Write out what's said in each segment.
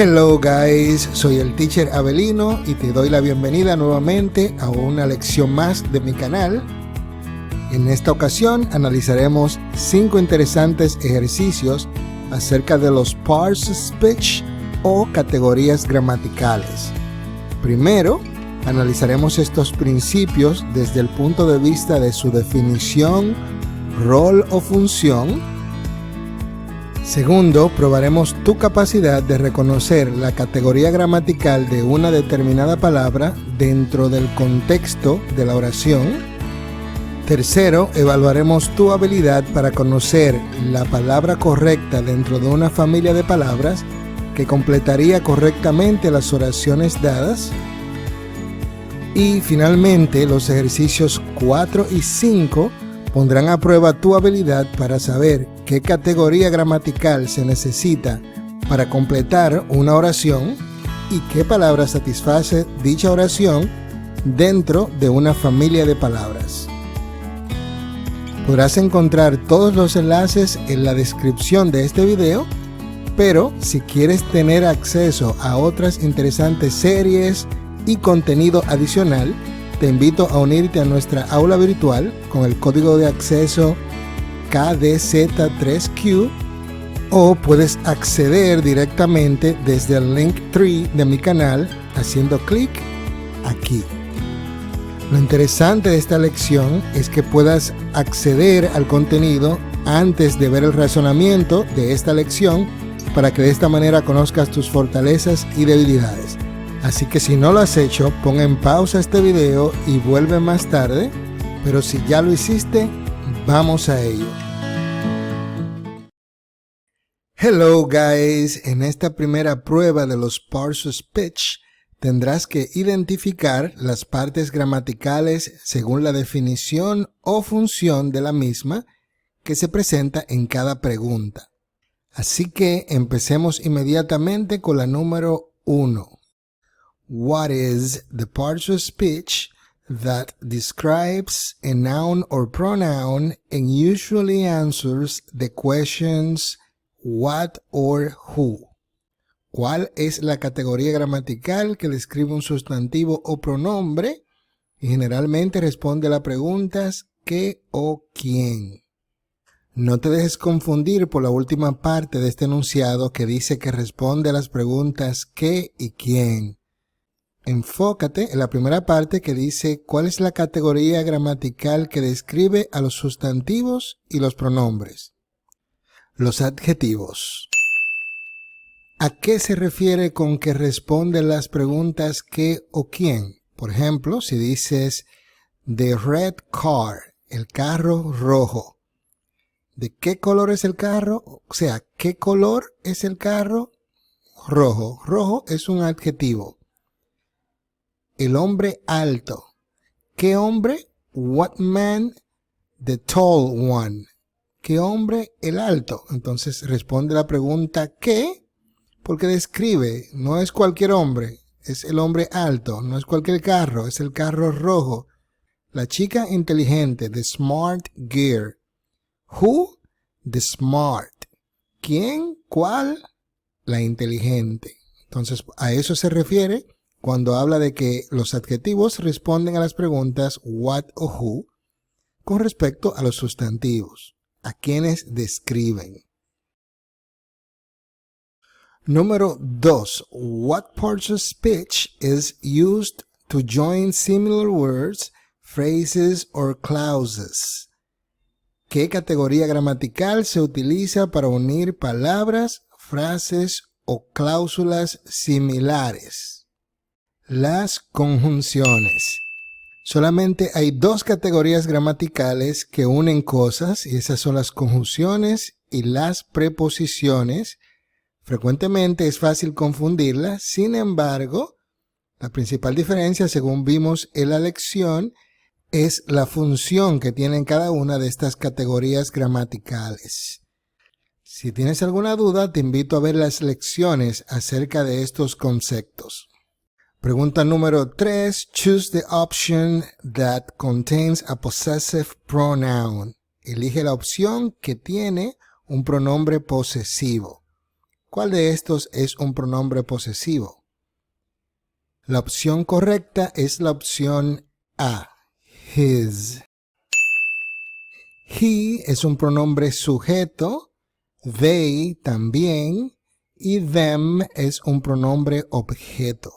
Hello guys, soy el Teacher Abelino y te doy la bienvenida nuevamente a una lección más de mi canal. En esta ocasión analizaremos 5 interesantes ejercicios acerca de los parts of speech o categorías gramaticales. Primero, analizaremos estos principios desde el punto de vista de su definición, rol o función. Segundo, probaremos tu capacidad de reconocer la categoría gramatical de una determinada palabra dentro del contexto de la oración. Tercero, evaluaremos tu habilidad para conocer la palabra correcta dentro de una familia de palabras que completaría correctamente las oraciones dadas. Y finalmente, los ejercicios 4 y 5 pondrán a prueba tu habilidad para saber qué categoría gramatical se necesita para completar una oración y qué palabra satisface dicha oración dentro de una familia de palabras. Podrás encontrar todos los enlaces en la descripción de este video, pero si quieres tener acceso a otras interesantes series y contenido adicional, te invito a unirte a nuestra aula virtual con el código de acceso KDZ3Q o puedes acceder directamente desde el Linktree de mi canal haciendo clic aquí. Lo interesante de esta lección es que puedas acceder al contenido antes de ver el razonamiento de esta lección para que de esta manera conozcas tus fortalezas y debilidades. Así que si no lo has hecho, pon en pausa este video y vuelve más tarde, pero si ya lo hiciste, vamos a ello. Hello guys, en esta primera prueba de los parts of speech tendrás que identificar las partes gramaticales según la definición o función de la misma que se presenta en cada pregunta. Así que empecemos inmediatamente con la número 1. What is the part of speech that describes a noun or pronoun and usually answers the questions what or who? ¿Cuál es la categoría gramatical que describe un sustantivo o pronombre y generalmente responde a las preguntas qué o quién? No te dejes confundir por la última parte de este enunciado que dice que responde a las preguntas qué y quién. Enfócate en la primera parte que dice cuál es la categoría gramatical que describe a los sustantivos y los pronombres. Los adjetivos. ¿A qué se refiere con que responde las preguntas qué o quién? Por ejemplo, si dices the red car, el carro rojo. ¿De qué color es el carro? O sea, ¿qué color es el carro? Rojo. Rojo es un adjetivo. El hombre alto. ¿Qué hombre? What man? The tall one. ¿Qué hombre? El alto. Entonces responde la pregunta ¿qué? Porque describe, no es cualquier hombre, es el hombre alto, no es cualquier carro, es el carro rojo. La chica inteligente, the smart girl. Who? The smart. ¿Quién? ¿Cuál? La inteligente. Entonces a eso se refiere cuando habla de que los adjetivos responden a las preguntas what o who con respecto a los sustantivos, a quienes describen. Número 2. What parts of speech is used to join similar words, phrases or clauses? ¿Qué categoría gramatical se utiliza para unir palabras, frases o cláusulas similares? Las conjunciones. Solamente hay 2 categorías gramaticales que unen cosas y esas son las conjunciones y las preposiciones. Frecuentemente es fácil confundirlas, sin embargo, la principal diferencia, según vimos en la lección, es la función que tienen cada una de estas categorías gramaticales. Si tienes alguna duda, te invito a ver las lecciones acerca de estos conceptos. Pregunta número 3. Choose the option that contains a possessive pronoun. Elige la opción que tiene un pronombre posesivo. ¿Cuál de estos es un pronombre posesivo? La opción correcta es la opción A, his. He es un pronombre sujeto, they también, y them es un pronombre objeto.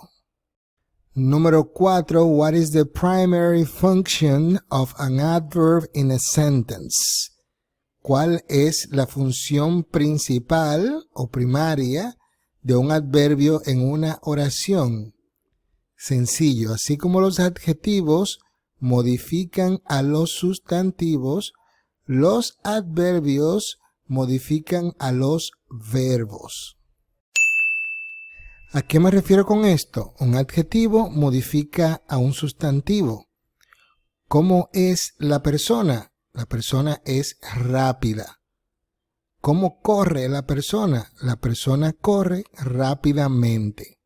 Número 4. What is the primary function of an adverb in a sentence? ¿Cuál es la función principal o primaria de un adverbio en una oración? Sencillo, así como los adjetivos modifican a los sustantivos, los adverbios modifican a los verbos. ¿A qué me refiero con esto? Un adjetivo modifica a un sustantivo. ¿Cómo es la persona? La persona es rápida. ¿Cómo corre la persona? La persona corre rápidamente.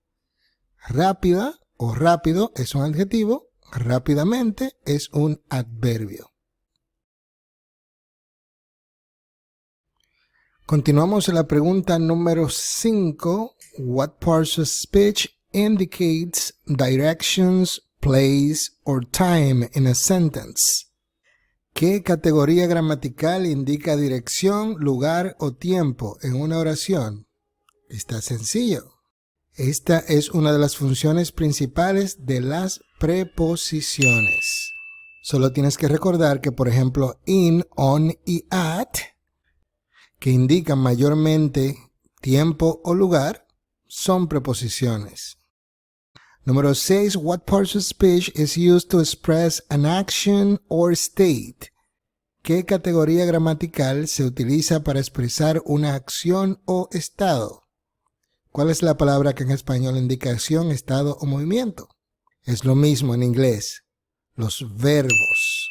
Rápida o rápido es un adjetivo, rápidamente es un adverbio. Continuamos en la pregunta número 5. What parts of speech indicates directions, place, or time in a sentence? ¿Qué categoría gramatical indica dirección, lugar o tiempo en una oración? Está sencillo. Esta es una de las funciones principales de las preposiciones. Solo tienes que recordar que, por ejemplo, in, on y at, que indican mayormente tiempo o lugar, son preposiciones. Número 6. What parts of speech is used to express an action or state? ¿Qué categoría gramatical se utiliza para expresar una acción o estado? ¿Cuál es la palabra que en español indica acción, estado o movimiento? Es lo mismo en inglés. Los verbos.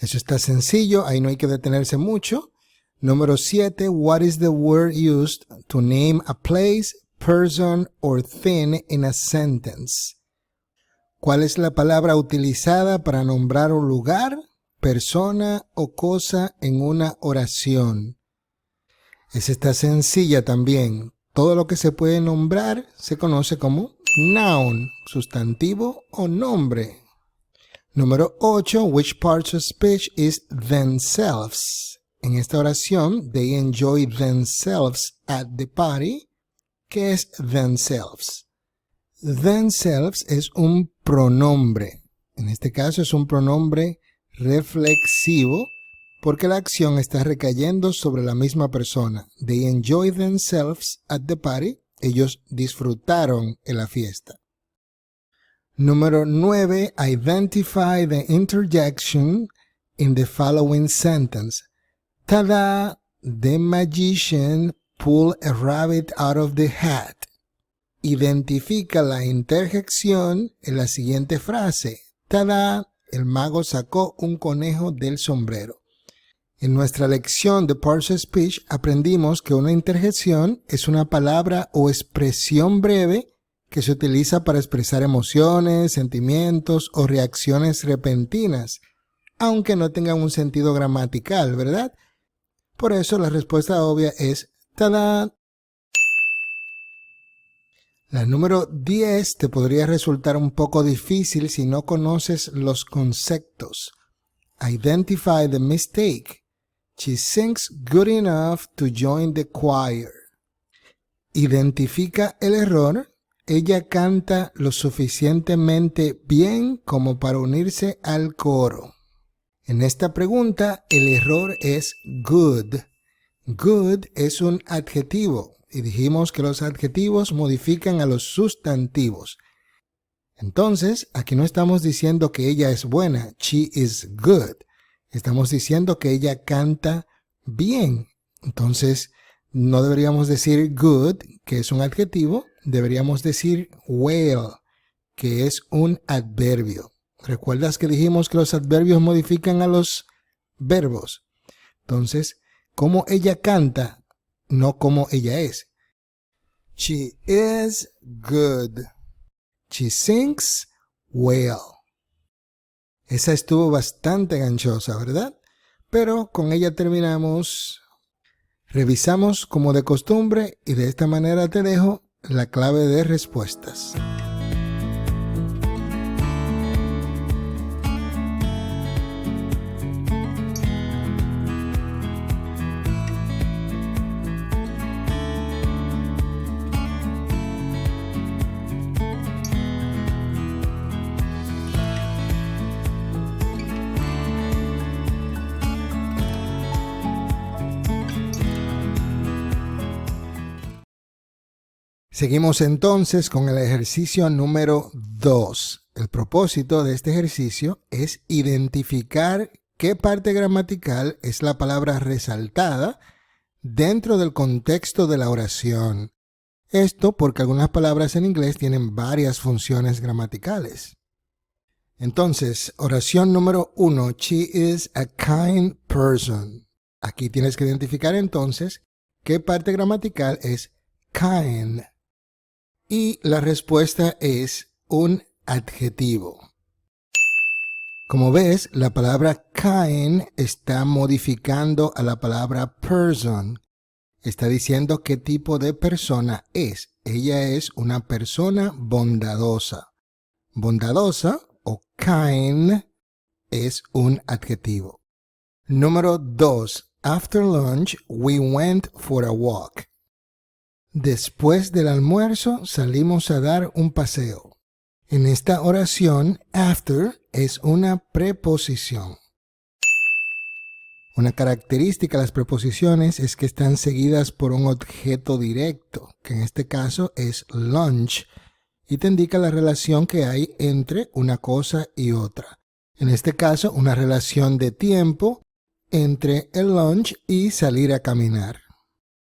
Eso está sencillo, ahí no hay que detenerse mucho. Número 7. What is the word used to name a place, person, or thing in a sentence? ¿Cuál es la palabra utilizada para nombrar un lugar, persona o cosa en una oración? Esa está sencilla también. Todo lo que se puede nombrar se conoce como noun, sustantivo o nombre. Número 8. Which parts of speech is themselves? En esta oración, they enjoy themselves at the party. ¿Qué es themselves? Themselves es un pronombre. En este caso es un pronombre reflexivo porque la acción está recayendo sobre la misma persona. They enjoy themselves at the party. Ellos disfrutaron en la fiesta. Número 9. Identify the interjection in the following sentence. Tada! The magician pulled a rabbit out of the hat. Identifica la interjección en la siguiente frase. Tada! El mago sacó un conejo del sombrero. En nuestra lección de Parts of Speech aprendimos que una interjección es una palabra o expresión breve que se utiliza para expresar emociones, sentimientos o reacciones repentinas, aunque no tengan un sentido gramatical, ¿verdad? Por eso la respuesta obvia es ¡tada! La número 10 te podría resultar un poco difícil si no conoces los conceptos. Identify the mistake. She sings good enough to join the choir. Identifica el error. Ella canta lo suficientemente bien como para unirse al coro. En esta pregunta, el error es good. Good es un adjetivo y dijimos que los adjetivos modifican a los sustantivos. Entonces, aquí no estamos diciendo que ella es buena. She is good. Estamos diciendo que ella canta bien. Entonces, no deberíamos decir good, que es un adjetivo. Deberíamos decir well, que es un adverbio. ¿Recuerdas que dijimos que los adverbios modifican a los verbos? Entonces, como ella canta, no como ella es. She is good. She sings well. Esa estuvo bastante ganchosa, ¿verdad? Pero con ella terminamos Revisamos como de costumbre y de esta manera te dejo la clave de respuestas. Seguimos entonces con el ejercicio número 2. El propósito de este ejercicio es identificar qué parte gramatical es la palabra resaltada dentro del contexto de la oración. Esto porque algunas palabras en inglés tienen varias funciones gramaticales. Entonces, oración número 1. She is a kind person. Aquí tienes que identificar entonces qué parte gramatical es kind. Y la respuesta es un adjetivo. Como ves, la palabra kind está modificando a la palabra person. Está diciendo qué tipo de persona es. Ella es una persona bondadosa. Bondadosa o kind es un adjetivo. Número 2. After lunch, we went for a walk. Después del almuerzo salimos a dar un paseo. En esta oración, after es una preposición. Una característica de las preposiciones es que están seguidas por un objeto directo, que en este caso es lunch, y te indica la relación que hay entre una cosa y otra. En este caso, una relación de tiempo entre el lunch y salir a caminar.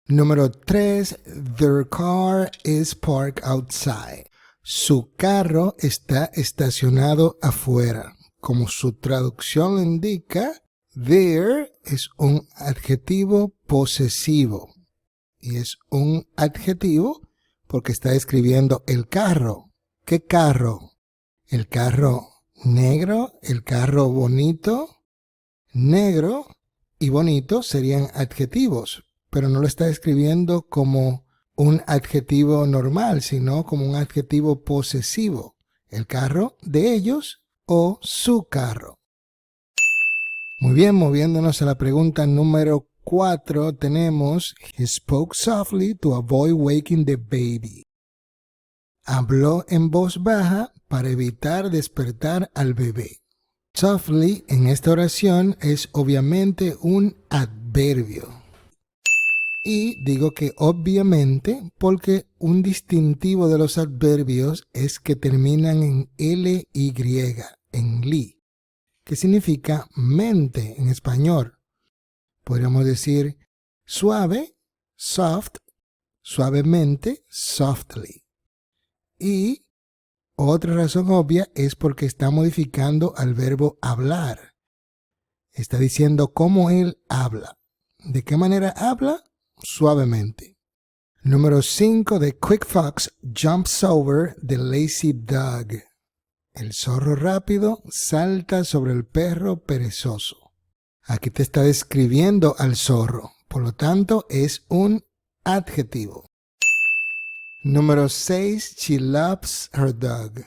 Número 3. Their car is parked outside. Su carro está estacionado afuera. Como su traducción lo indica, their es un adjetivo posesivo. Y es un adjetivo porque está describiendo el carro. ¿Qué carro? El carro negro, el carro bonito. Negro y bonito serían adjetivos, pero no lo está escribiendo como un adjetivo normal, sino como un adjetivo posesivo. El carro de ellos o su carro. Muy bien, moviéndonos a la pregunta número 4, tenemos He spoke softly to avoid waking the baby. Habló en voz baja para evitar despertar al bebé. Softly en esta oración es obviamente un adverbio. Y digo que obviamente porque un distintivo de los adverbios es que terminan en ly, en li, que significa mente en español. Podríamos decir suave, soft, suavemente, softly. Y otra razón obvia es porque está modificando al verbo hablar. Está diciendo cómo él habla. ¿De qué manera habla? Suavemente. Número 5. The quick fox jumps over the lazy dog. El zorro rápido salta sobre el perro perezoso. Aquí te está describiendo al zorro. Por lo tanto, es un adjetivo. Número 6. She loves her dog.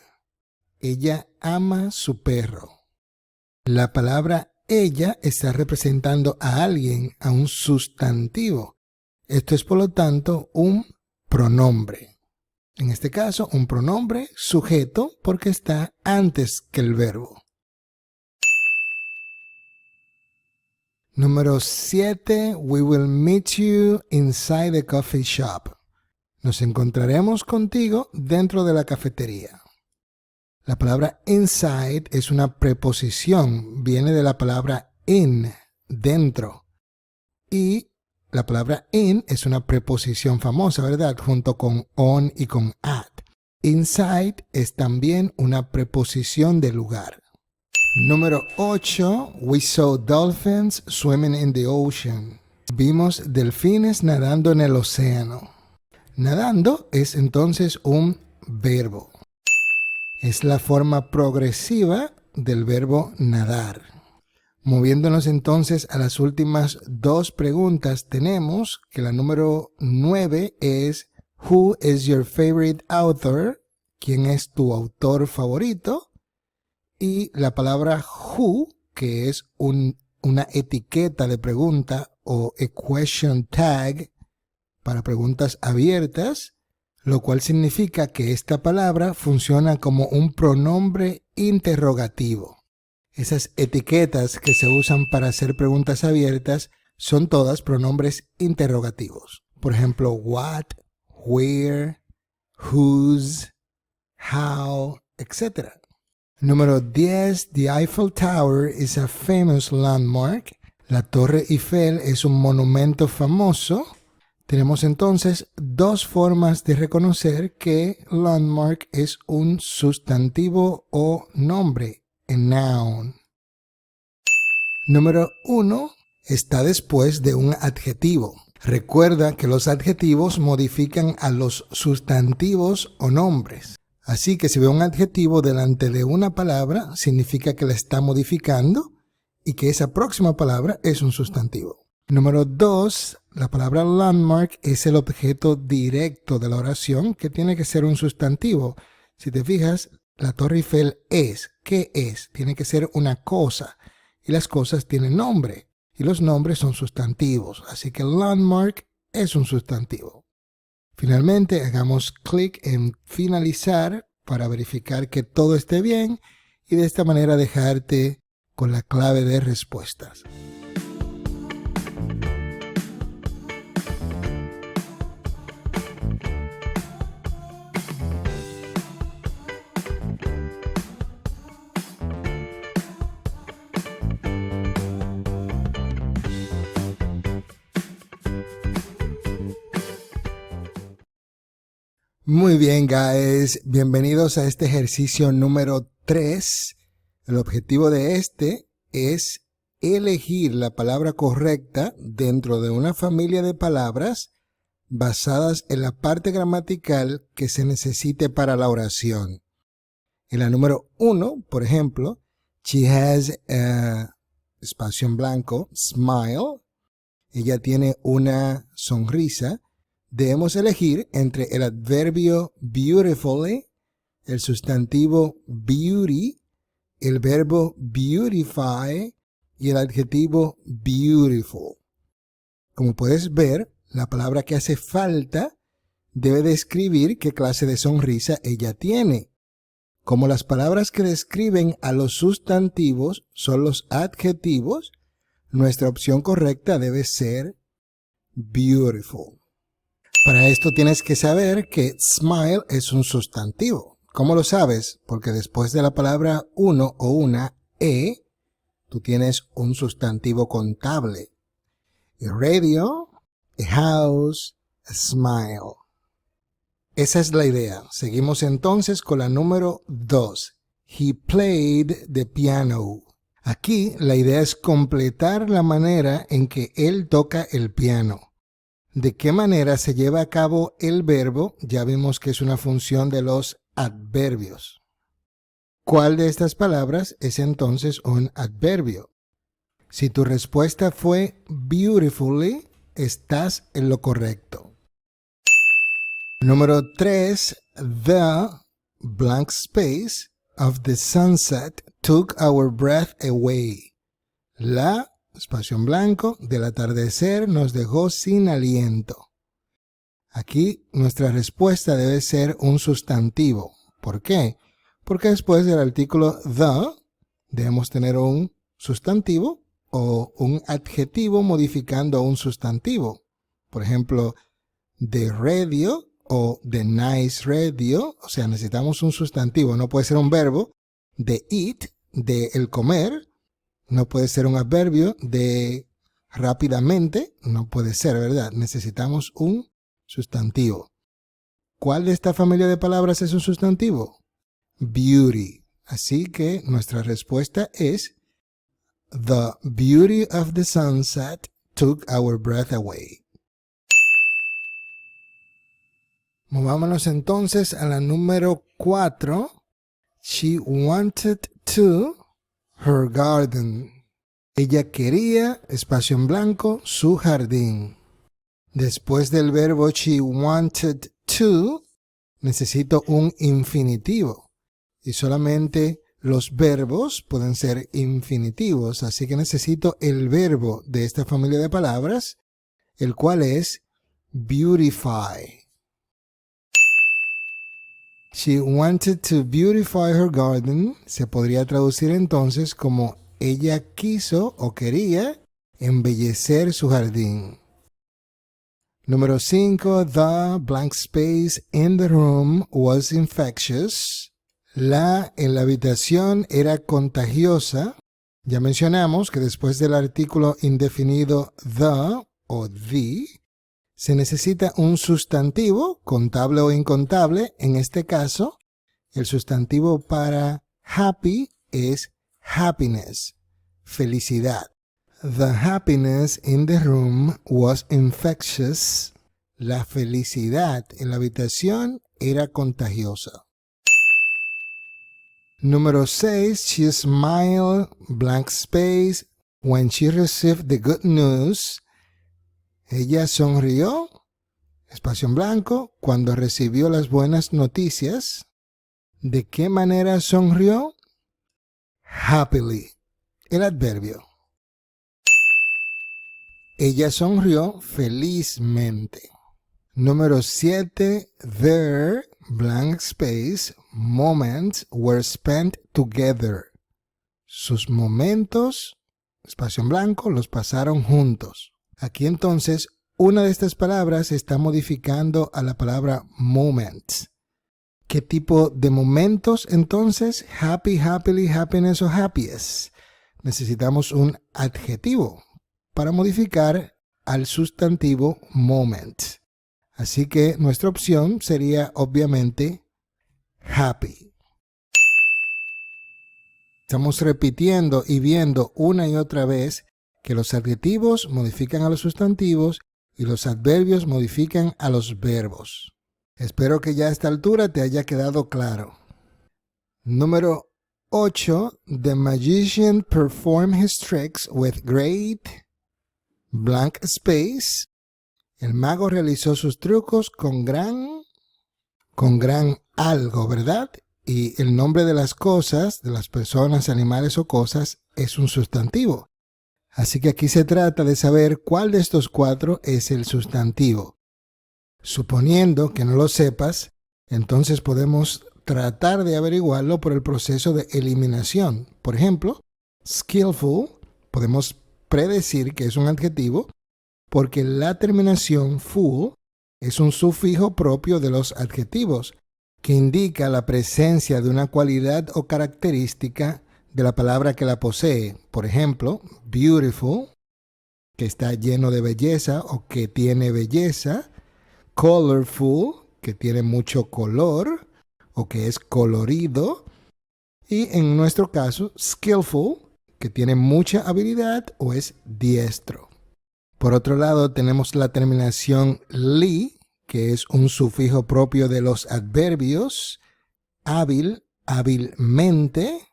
Ella ama su perro. La palabra ella está representando a alguien, a un sustantivo. Esto es, por lo tanto, un pronombre. En este caso, un pronombre sujeto porque está antes que el verbo. Número 7. We will meet you inside the coffee shop. Nos encontraremos contigo dentro de la cafetería. La palabra inside es una preposición. Viene de la palabra in, dentro. Y la palabra in es una preposición famosa, ¿verdad? Junto con on y con at. Inside es también una preposición de lugar. Número 8. We saw dolphins swimming in the ocean. Vimos delfines nadando en el océano. Nadando es entonces un verbo. Es la forma progresiva del verbo nadar. Moviéndonos entonces a las últimas dos preguntas, tenemos que la número 9 es Who is your favorite author? ¿Quién es tu autor favorito? Y la palabra who, que es una etiqueta de pregunta o a question tag para preguntas abiertas, lo cual significa que esta palabra funciona como un pronombre interrogativo. Esas etiquetas que se usan para hacer preguntas abiertas son todas pronombres interrogativos. Por ejemplo, what, where, whose, how, etc. Número 10. The Eiffel Tower is a famous landmark. La Torre Eiffel es un monumento famoso. Tenemos entonces dos formas de reconocer que landmark es un sustantivo o nombre. A noun. Número 1 está después de un adjetivo. Recuerda que los adjetivos modifican a los sustantivos o nombres. Así que si ve un adjetivo delante de una palabra, significa que la está modificando y que esa próxima palabra es un sustantivo. Número 2, la palabra landmark es el objeto directo de la oración que tiene que ser un sustantivo. Si te fijas, la Torre Eiffel es. ¿Qué es? Tiene que ser una cosa. Y las cosas tienen nombre. Y los nombres son sustantivos. Así que landmark es un sustantivo. Finalmente, hagamos clic en finalizar para verificar que todo esté bien y de esta manera dejarte con la clave de respuestas. Muy bien, guys. Bienvenidos a este ejercicio número 3. El objetivo de este es elegir la palabra correcta dentro de una familia de palabras basadas en la parte gramatical que se necesite para la oración. En la número 1, por ejemplo, she has a espacio en blanco, smile. Ella tiene una sonrisa. Debemos elegir entre el adverbio beautifully, el sustantivo beauty, el verbo beautify y el adjetivo beautiful. Como puedes ver, la palabra que hace falta debe describir qué clase de sonrisa ella tiene. Como las palabras que describen a los sustantivos son los adjetivos, nuestra opción correcta debe ser beautiful. Para esto tienes que saber que smile es un sustantivo. ¿Cómo lo sabes? Porque después de la palabra uno o una, tú tienes un sustantivo contable. A radio, a house, a smile. Esa es la idea. Seguimos entonces con la número 2. He played the piano. Aquí la idea es completar la manera en que él toca el piano. ¿De qué manera se lleva a cabo el verbo? Ya vimos que es una función de los adverbios. ¿Cuál de estas palabras es entonces un adverbio? Si tu respuesta fue beautifully, estás en lo correcto. Número 3. The blank space of the sunset took our breath away. La espacio en blanco del atardecer nos dejó sin aliento. Aquí nuestra respuesta debe ser un sustantivo. ¿Por qué? Porque después del artículo the debemos tener un sustantivo o un adjetivo modificando a un sustantivo. Por ejemplo, the radio o the nice radio. O sea, necesitamos un sustantivo. No puede ser un verbo. The eat, de el comer. No puede ser un adverbio de rápidamente, no puede ser, ¿verdad? Necesitamos un sustantivo. ¿Cuál de esta familia de palabras es un sustantivo? Beauty. Así que nuestra respuesta es The beauty of the sunset took our breath away. Movámonos entonces a la número 4. She wanted to her garden. Ella quería, espacio en blanco, su jardín. Después del verbo she wanted to, necesito un infinitivo. Y solamente los verbos pueden ser infinitivos, así que necesito el verbo de esta familia de palabras, el cual es beautify. She wanted to beautify her garden. Se podría traducir entonces como ella quiso o quería embellecer su jardín. Número 5. The blank space in the room was infectious. La en la habitación era contagiosa. Ya mencionamos que después del artículo indefinido the o the, se necesita un sustantivo, contable o incontable. En este caso, el sustantivo para happy es happiness, felicidad. The happiness in the room was infectious. La felicidad en la habitación era contagiosa. Número 6. She smiled, blank space, when she received the good news. Ella sonrió, espacio en blanco, cuando recibió las buenas noticias. ¿De qué manera sonrió? Happily, el adverbio. Ella sonrió felizmente. Número 7. Their, blank space, moments were spent together. Sus momentos, espacio en blanco, los pasaron juntos. Aquí entonces, una de estas palabras está modificando a la palabra moments. ¿Qué tipo de momentos entonces? Happy, happily, happiness o happiest. Necesitamos un adjetivo para modificar al sustantivo moment. Así que nuestra opción sería obviamente happy. Estamos repitiendo y viendo una y otra vez que los adjetivos modifican a los sustantivos y los adverbios modifican a los verbos. Espero que ya a esta altura te haya quedado claro. Número 8. The magician performed his tricks with great blank space. El mago realizó sus trucos con gran algo, ¿verdad? Y el nombre de las cosas, de las personas, animales o cosas, es un sustantivo. Así que aquí se trata de saber cuál de estos 4 es el sustantivo. Suponiendo que no lo sepas, entonces podemos tratar de averiguarlo por el proceso de eliminación. Por ejemplo, skillful, podemos predecir que es un adjetivo porque la terminación full es un sufijo propio de los adjetivos que indica la presencia de una cualidad o característica de la palabra que la posee. Por ejemplo, beautiful, que está lleno de belleza o que tiene belleza. Colorful, que tiene mucho color o que es colorido. Y en nuestro caso, skillful, que tiene mucha habilidad o es diestro. Por otro lado, tenemos la terminación ly, que es un sufijo propio de los adverbios, hábil, hábilmente,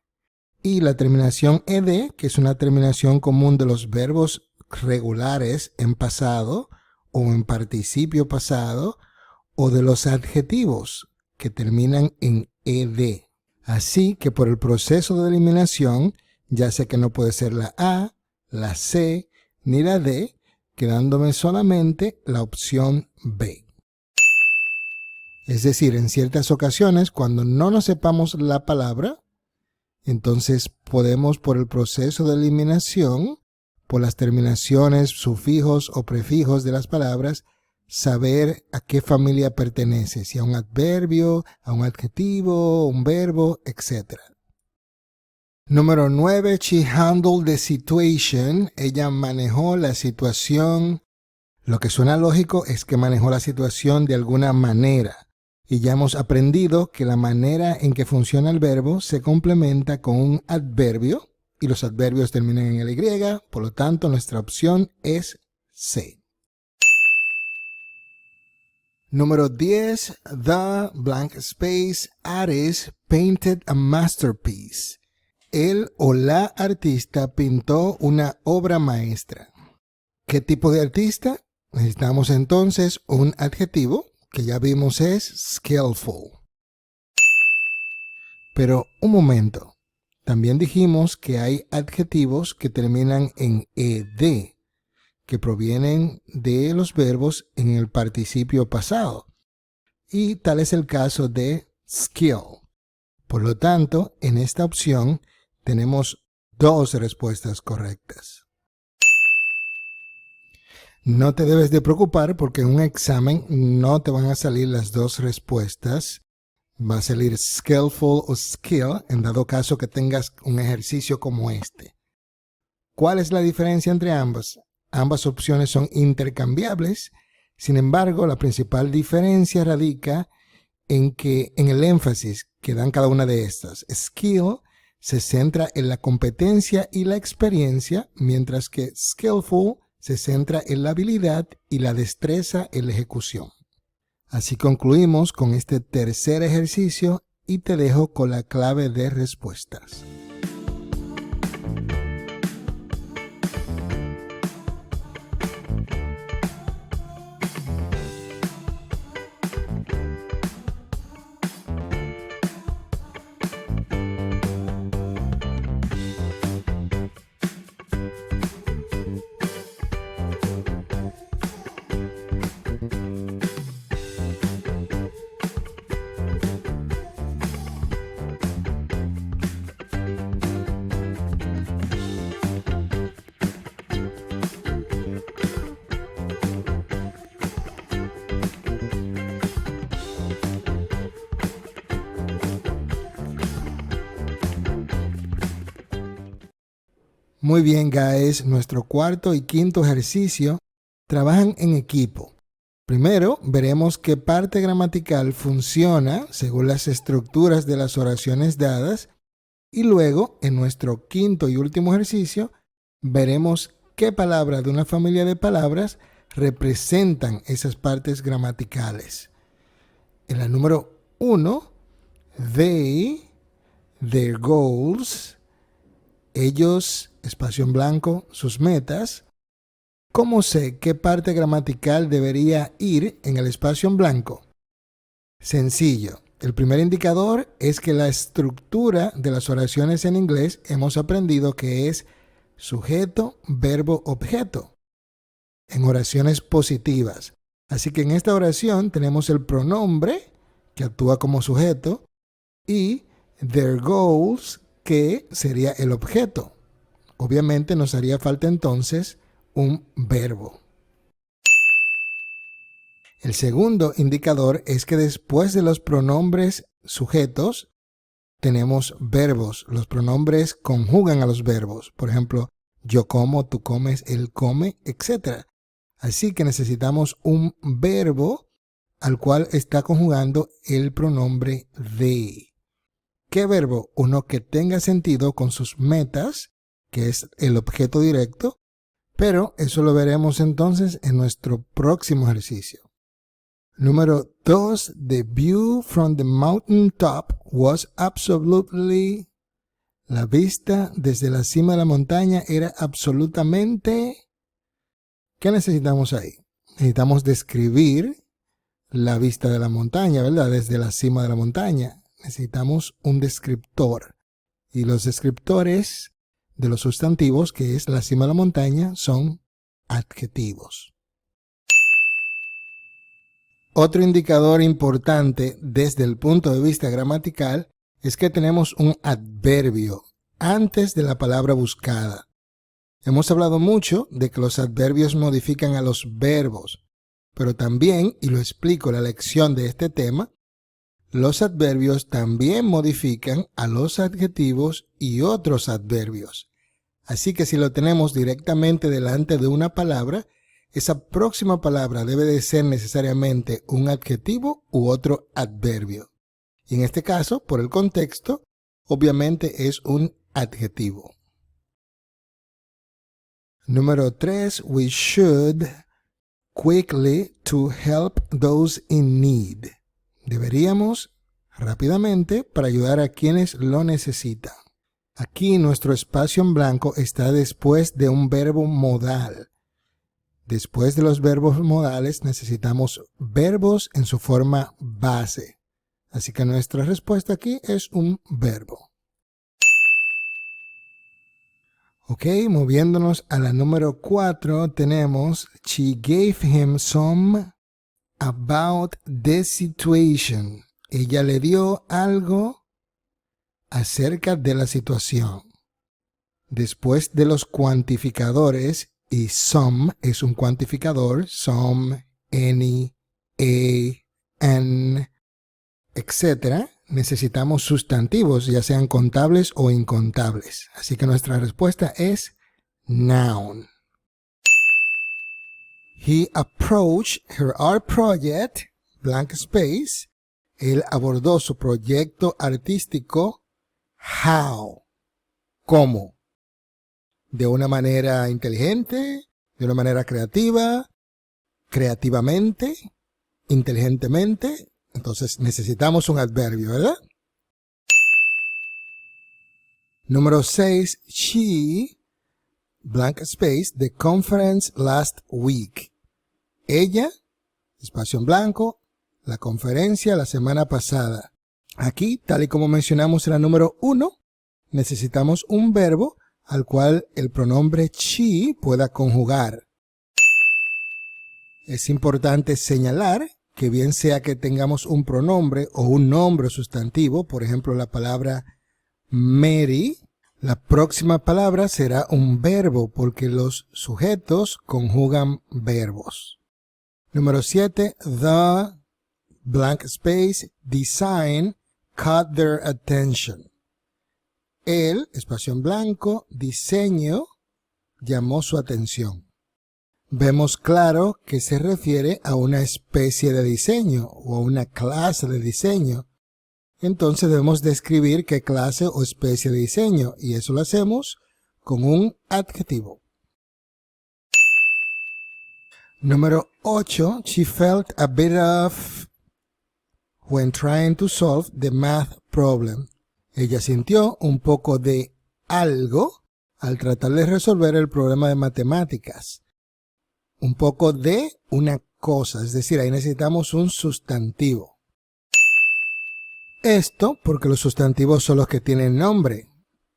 y la terminación ed, que es una terminación común de los verbos regulares en pasado o en participio pasado, o de los adjetivos que terminan en ed. Así que por el proceso de eliminación, ya sé que no puede ser la A, la C, ni la D, quedándome solamente la opción B. Es decir, en ciertas ocasiones, cuando no nos sepamos la palabra, entonces podemos por el proceso de eliminación, por las terminaciones, sufijos o prefijos de las palabras, saber a qué familia pertenece, si a un adverbio, a un adjetivo, un verbo, etc. Número 9. She handled the situation. Ella manejó la situación. Lo que suena lógico es que manejó la situación de alguna manera. Y ya hemos aprendido que la manera en que funciona el verbo se complementa con un adverbio y los adverbios terminan en el Y, por lo tanto nuestra opción es C. Número 10. The blank space artist painted a masterpiece. él o la artista pintó una obra maestra. ¿Qué tipo de artista? Necesitamos entonces un adjetivo que ya vimos es skillful. Pero un momento, también dijimos que hay adjetivos que terminan en ed, que provienen de los verbos en el participio pasado. Y tal es el caso de skill. Por lo tanto, en esta opción tenemos dos respuestas correctas. No te debes de preocupar porque en un examen no te van a salir las dos respuestas. Va a salir skillful o skill en dado caso que tengas un ejercicio como este. ¿Cuál es la diferencia entre ambas? Ambas opciones son intercambiables. Sin embargo, la principal diferencia radica en el énfasis que dan cada una de estas. Skill se centra en la competencia y la experiencia, mientras que skillful se centra en la habilidad y la destreza en la ejecución. Así concluimos con este tercer ejercicio y te dejo con la clave de respuestas. Muy bien, guys. Nuestro cuarto y quinto ejercicio trabajan en equipo. Primero, veremos qué parte gramatical funciona según las estructuras de las oraciones dadas. Y luego, en nuestro quinto y último ejercicio, veremos qué palabras de una familia de palabras representan esas partes gramaticales. En la número 1, they, their goals, ellos, espacio en blanco, sus metas. ¿Cómo sé qué parte gramatical debería ir en el espacio en blanco? Sencillo. El primer indicador es que la estructura de las oraciones en inglés hemos aprendido que es sujeto, verbo, objeto en oraciones positivas. Así que en esta oración tenemos el pronombre que actúa como sujeto y their goals, que sería el objeto. Obviamente nos haría falta entonces un verbo. El segundo indicador es que después de los pronombres sujetos tenemos verbos. Los pronombres conjugan a los verbos. Por ejemplo, yo como, tú comes, él come, etc. Así que necesitamos un verbo al cual está conjugando el pronombre they. ¿Qué verbo? Uno que tenga sentido con sus metas, que es el objeto directo, pero eso lo veremos entonces en nuestro próximo ejercicio. Número 2. The view from the mountain top was absolutely... La vista desde la cima de la montaña era absolutamente... ¿Qué necesitamos ahí? Necesitamos describir la vista de la montaña, ¿verdad? Desde la cima de la montaña. Necesitamos un descriptor. Y los descriptores de los sustantivos, que es la cima de la montaña, son adjetivos. Otro indicador importante desde el punto de vista gramatical es que tenemos un adverbio antes de la palabra buscada. Hemos hablado mucho de que los adverbios modifican a los verbos, pero también, y lo explico en la lección de este tema, los adverbios también modifican a los adjetivos y otros adverbios. Así que si lo tenemos directamente delante de una palabra, esa próxima palabra debe de ser necesariamente un adjetivo u otro adverbio. Y en este caso, por el contexto, obviamente es un adjetivo. Número 3. We should quickly to help those in need. Deberíamos rápidamente para ayudar a quienes lo necesitan. Aquí nuestro espacio en blanco está después de un verbo modal. Después de los verbos modales necesitamos verbos en su forma base. Así que nuestra respuesta aquí es un verbo. Ok, moviéndonos a la número 4 tenemos She gave him some about the situation. Ella le dio algo acerca de la situación. Después de los cuantificadores, y some es un cuantificador, some, any, a, an, etc., necesitamos sustantivos, ya sean contables o incontables. Así que nuestra respuesta es noun. He approached her art project, blank space. Él abordó su proyecto artístico. How? ¿Cómo? ¿De una manera inteligente? ¿De una manera creativa? ¿Creativamente? ¿Inteligentemente? Entonces necesitamos un adverbio, ¿verdad? Número 6. She, blank space, the conference last week. Ella, espacio en blanco, la conferencia la semana pasada. Aquí, tal y como mencionamos en la número 1, necesitamos un verbo al cual el pronombre she pueda conjugar. Es importante señalar que bien sea que tengamos un pronombre o un nombre sustantivo, por ejemplo la palabra Mary, la próxima palabra será un verbo porque los sujetos conjugan verbos. Número 7. The blank space design caught their attention. El, espacio en blanco, diseño llamó su atención. Vemos claro que se refiere a una especie de diseño o a una clase de diseño. Entonces debemos describir qué clase o especie de diseño y eso lo hacemos con un adjetivo. Número 8. She felt a bit of when trying to solve the math problem. Ella sintió un poco de algo al tratar de resolver el problema de matemáticas. Un poco de una cosa, es decir, ahí necesitamos un sustantivo. Esto porque los sustantivos son los que tienen nombre.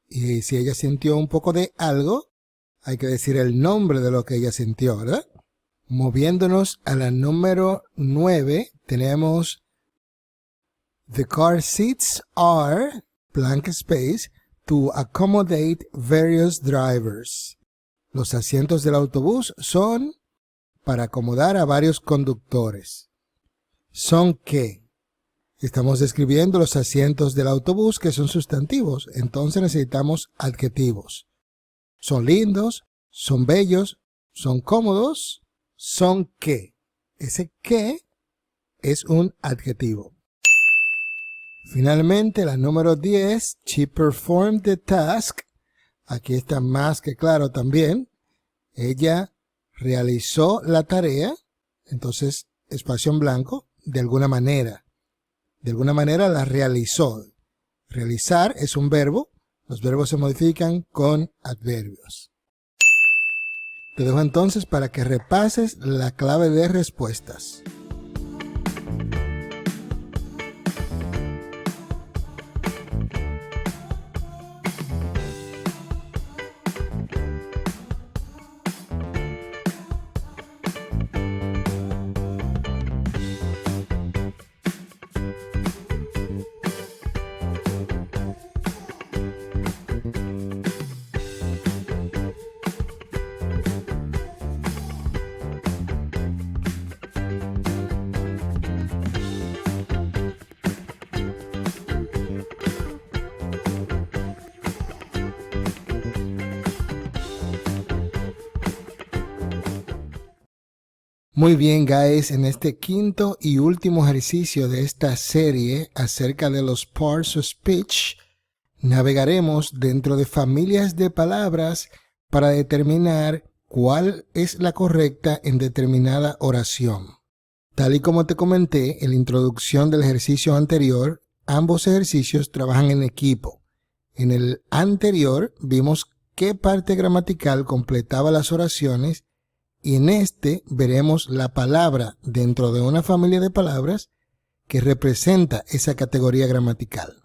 Y si ella sintió un poco de algo, hay que decir el nombre de lo que ella sintió, ¿verdad? Moviéndonos a la número 9, tenemos the car seats are, blank space, to accommodate various drivers. Los asientos del autobús son para acomodar a varios conductores. ¿Son qué? Estamos describiendo los asientos del autobús que son sustantivos, entonces necesitamos adjetivos. ¿Son lindos? ¿Son bellos? ¿Son cómodos? ¿Son qué? Ese qué es un adjetivo. Finalmente, la número 10, she performed the task. Aquí está más que claro también. Ella realizó la tarea, entonces espacio en blanco, de alguna manera. De alguna manera la realizó. Realizar es un verbo. Los verbos se modifican con adverbios. Te dejo entonces para que repases la clave de respuestas. Muy bien, guys, en este quinto y último ejercicio de esta serie acerca de los parts of speech, navegaremos dentro de familias de palabras para determinar cuál es la correcta en determinada oración. Tal y como te comenté en la introducción del ejercicio anterior, ambos ejercicios trabajan en equipo. En el anterior vimos qué parte gramatical completaba las oraciones y en este veremos la palabra dentro de una familia de palabras que representa esa categoría gramatical.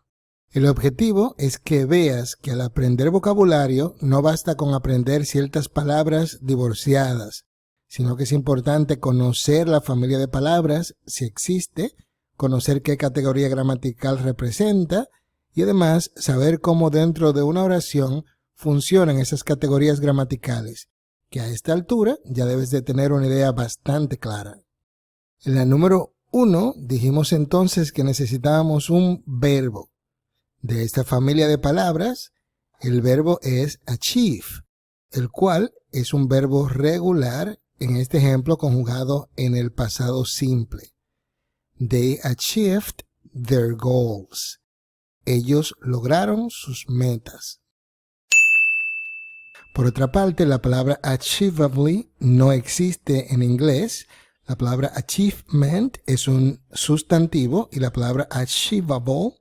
El objetivo es que veas que al aprender vocabulario no basta con aprender ciertas palabras divorciadas, sino que es importante conocer la familia de palabras, si existe, conocer qué categoría gramatical representa y además saber cómo dentro de una oración funcionan esas categorías gramaticales, que a esta altura ya debes de tener una idea bastante clara. En la número 1 dijimos entonces que necesitábamos un verbo. De esta familia de palabras, el verbo es achieve, el cual es un verbo regular, en este ejemplo conjugado en el pasado simple. They achieved their goals. Ellos lograron sus metas. Por otra parte, la palabra achievably no existe en inglés. La palabra achievement es un sustantivo y la palabra achievable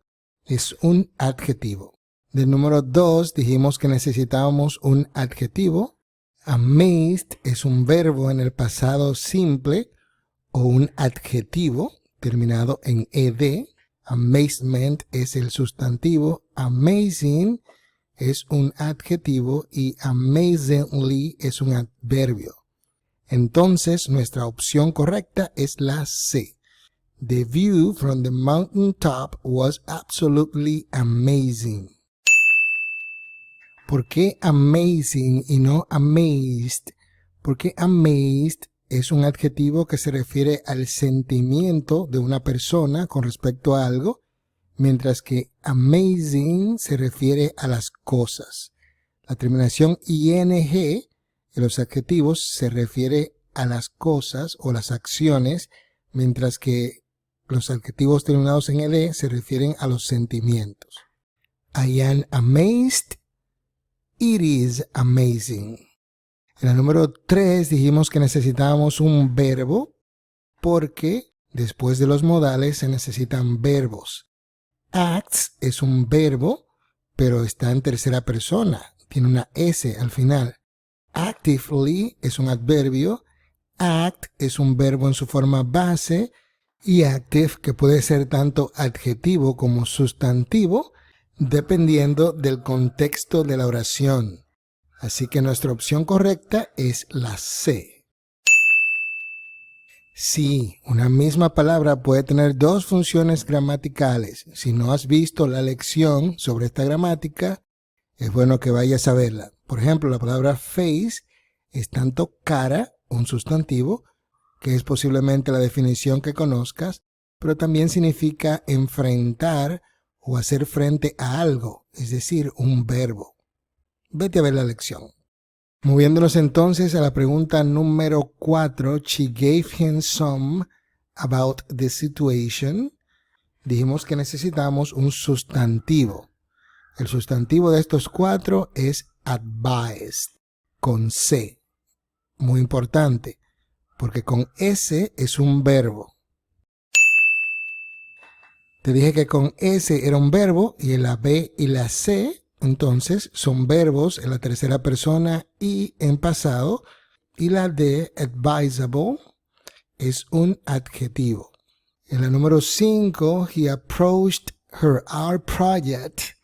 es un adjetivo. Del número 2 dijimos que necesitábamos un adjetivo. Amazed es un verbo en el pasado simple o un adjetivo terminado en ed. Amazement es el sustantivo. Amazing es un adjetivo y amazingly es un adverbio. Entonces nuestra opción correcta es la C. The view from the mountain top was absolutely amazing. ¿Por qué amazing y no amazed? Porque amazed es un adjetivo que se refiere al sentimiento de una persona con respecto a algo, mientras que amazing se refiere a las cosas. La terminación ing en los adjetivos se refiere a las cosas o las acciones, mientras que los adjetivos terminados en ed se refieren a los sentimientos. I am amazed. It is amazing. En el número 3 dijimos que necesitábamos un verbo porque después de los modales se necesitan verbos. Acts es un verbo, pero está en tercera persona. Tiene una S al final. Actively es un adverbio. Act es un verbo en su forma base. Y active, que puede ser tanto adjetivo como sustantivo, dependiendo del contexto de la oración. Así que nuestra opción correcta es la C. Sí, una misma palabra puede tener dos funciones gramaticales. Si no has visto la lección sobre esta gramática, es bueno que vayas a verla. Por ejemplo, la palabra face es tanto cara, un sustantivo, que es posiblemente la definición que conozcas, pero también significa enfrentar o hacer frente a algo, es decir, un verbo. Vete a ver la lección. Moviéndonos entonces a la pregunta número 4, she gave him some about the situation. Dijimos que necesitamos un sustantivo. El sustantivo de estos 4 es advised, con C. Muy importante, porque con S es un verbo. Te dije que con S era un verbo y en la B y la C entonces son verbos en la tercera persona y en pasado, y la D, advisable, es un adjetivo. En la número 5, he approached her art project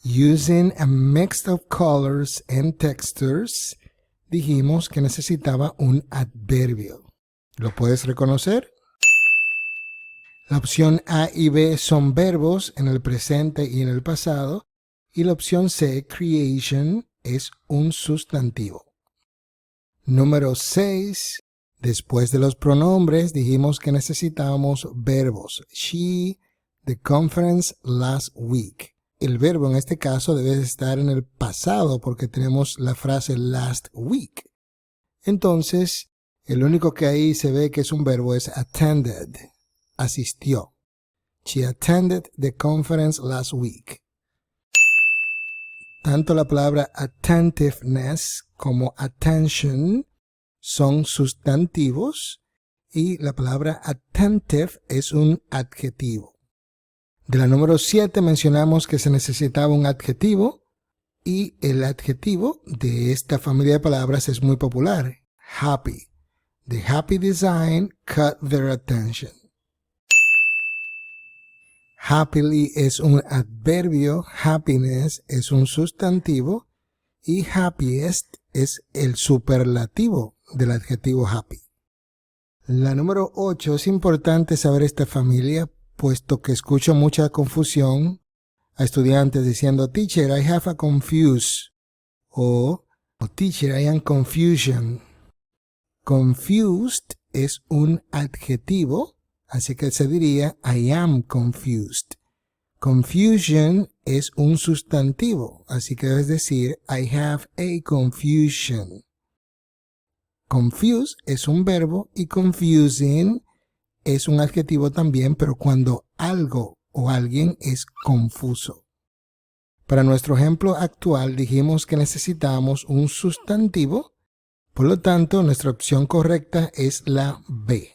using a mix of colors and textures. Dijimos que necesitaba un adverbio. ¿Lo puedes reconocer? La opción A y B son verbos en el presente y en el pasado. Y la opción C, creation, es un sustantivo. Número 6. Después de los pronombres dijimos que necesitábamos verbos. She, the conference last week. El verbo en este caso debe estar en el pasado porque tenemos la frase last week. Entonces, el único que ahí se ve que es un verbo es attended. Asistió. She attended the conference last week. Tanto la palabra attentiveness como attention son sustantivos y la palabra attentive es un adjetivo. De la número 7 mencionamos que se necesitaba un adjetivo y el adjetivo de esta familia de palabras es muy popular. Happy. The happy design caught their attention. Happily es un adverbio, happiness es un sustantivo y happiest es el superlativo del adjetivo happy. La número 8, es importante saber esta familia, puesto que escucho mucha confusión a estudiantes diciendo, teacher, I have a confuse, o teacher, I am confusion. Confused es un adjetivo, así que se diría, I am confused. Confusion es un sustantivo, así que debes decir, I have a confusion. Confuse es un verbo y confusing es un adjetivo también, pero cuando algo o alguien es confuso. Para nuestro ejemplo actual dijimos que necesitamos un sustantivo, por lo tanto nuestra opción correcta es la B.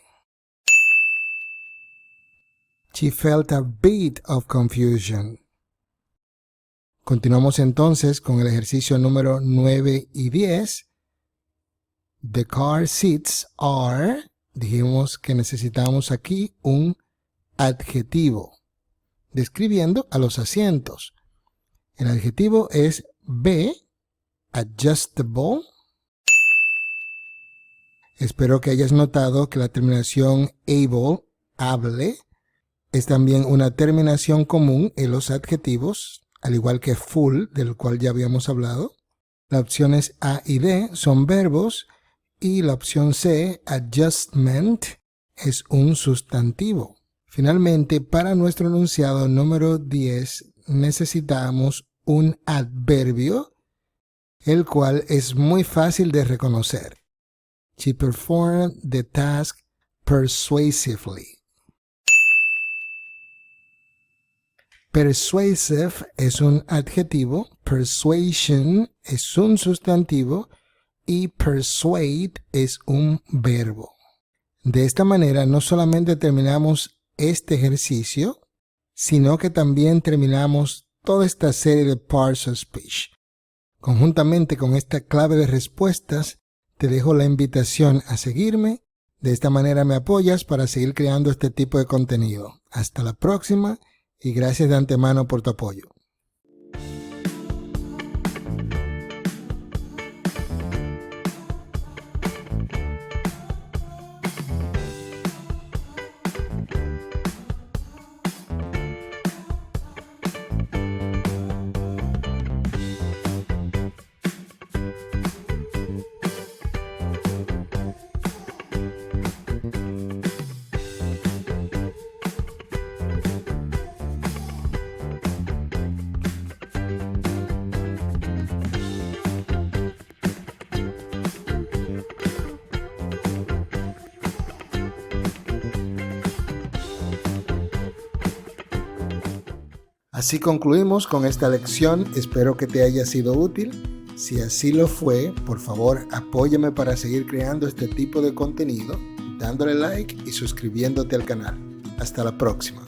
She felt a bit of confusion. Continuamos entonces con el ejercicio número 9 y 10. The car seats are, dijimos que necesitamos aquí un adjetivo, describiendo a los asientos. El adjetivo es B, adjustable. Espero que hayas notado que la terminación able, es también una terminación común en los adjetivos, al igual que full, del cual ya habíamos hablado. Las opciones A y D son verbos y la opción C, adjustment, es un sustantivo. Finalmente, para nuestro enunciado número 10, necesitamos un adverbio, el cual es muy fácil de reconocer. She performed the task persuasively. Persuasive es un adjetivo, persuasion es un sustantivo y persuade es un verbo. De esta manera no solamente terminamos este ejercicio, sino que también terminamos toda esta serie de Parts of Speech. Conjuntamente con esta clave de respuestas, te dejo la invitación a seguirme. De esta manera me apoyas para seguir creando este tipo de contenido. Hasta la próxima y gracias de antemano por tu apoyo. Así concluimos con esta lección, espero que te haya sido útil. Si así lo fue, por favor apóyame para seguir creando este tipo de contenido, dándole like y suscribiéndote al canal. Hasta la próxima.